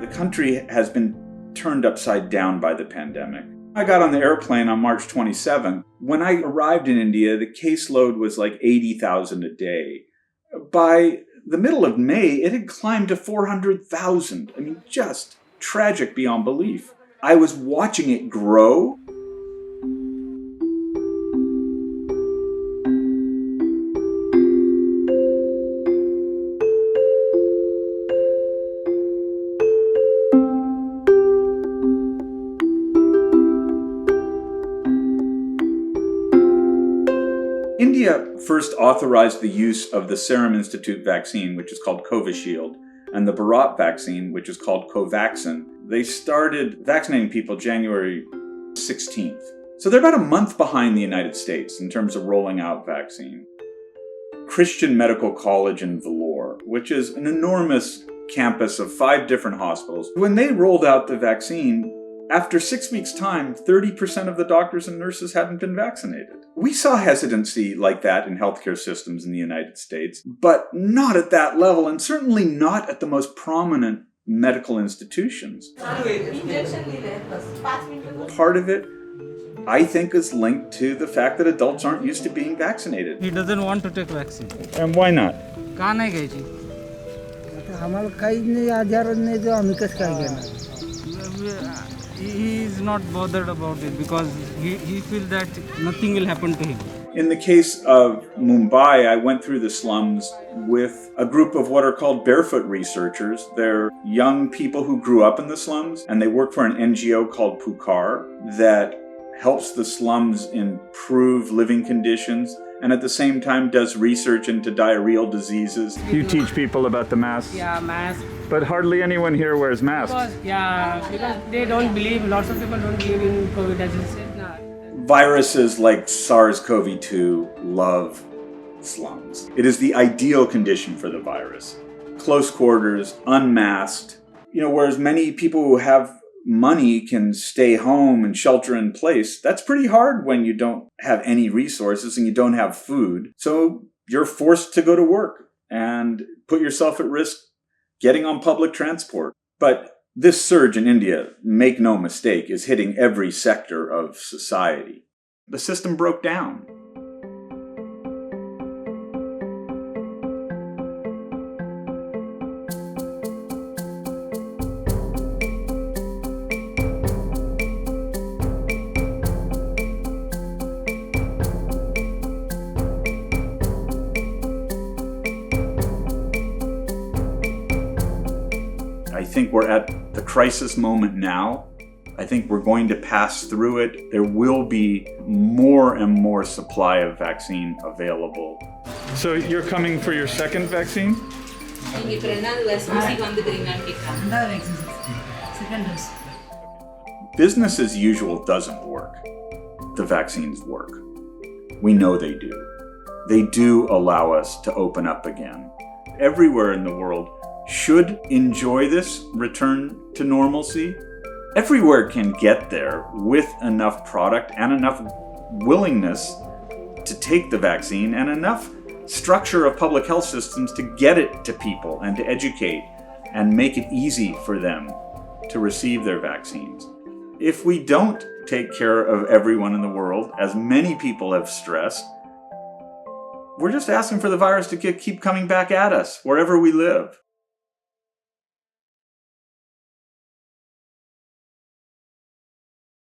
The country has been turned upside down by the pandemic. I got on the airplane on March 27th. When I arrived in India, the caseload was like 80,000 a day. By the middle of May, it had climbed to 400,000. I mean, just tragic beyond belief. I was watching it grow. India first authorized the use of the Serum Institute vaccine, which is called Covishield, and the Bharat vaccine, which is called Covaxin. They started vaccinating people January 16th. So they're about a month behind the United States in terms of rolling out vaccine. Christian Medical College in Vellore, which is an enormous campus of 5 different hospitals. When they rolled out the vaccine, after 6 weeks' time, 30% of the doctors and nurses hadn't been vaccinated. We saw hesitancy like that in healthcare systems in the United States, but not at that level, and certainly not at the most prominent medical institutions. Part of it, I think, is linked to the fact that adults aren't used to being vaccinated. He doesn't want to take vaccine. And why not? का नाही घ्यायची? आम्हाला काही नाही आजार नाही जो आम्ही कसं काय घेणार. He is not bothered about it because he feels that nothing will happen to him. In the case of Mumbai, I went through the slums with a group of what are called barefoot researchers. They're young people who grew up in the slums, and they work for an NGO called Pukar that helps the slums improve living conditions and at the same time does research into diarrheal diseases. You teach people about the mask? Yeah, mask. But hardly anyone here wears masks. Because they don't believe, lots of people don't believe in COVID, as you said. Nah. Viruses like SARS-CoV-2 love slums. It is the ideal condition for the virus. Close quarters, unmasked. Whereas many people who have money can stay home and shelter in place, that's pretty hard when you don't have any resources and you don't have food. So you're forced to go to work and put yourself at risk getting on public transport. But this surge in India, make no mistake, is hitting every sector of society. The system broke down. I think we're at the crisis moment now. I think we're going to pass through it. There will be more and more supply of vaccine available. So you're coming for your second vaccine? Business as usual doesn't work. The vaccines work. We know they do. They do allow us to open up again. Everywhere in the world should enjoy this return to normalcy. Everywhere can get there with enough product and enough willingness to take the vaccine and enough structure of public health systems to get it to people and to educate and make it easy for them to receive their vaccines. If we don't take care of everyone in the world, as many people have stressed, we're just asking for the virus to keep coming back at us wherever we live.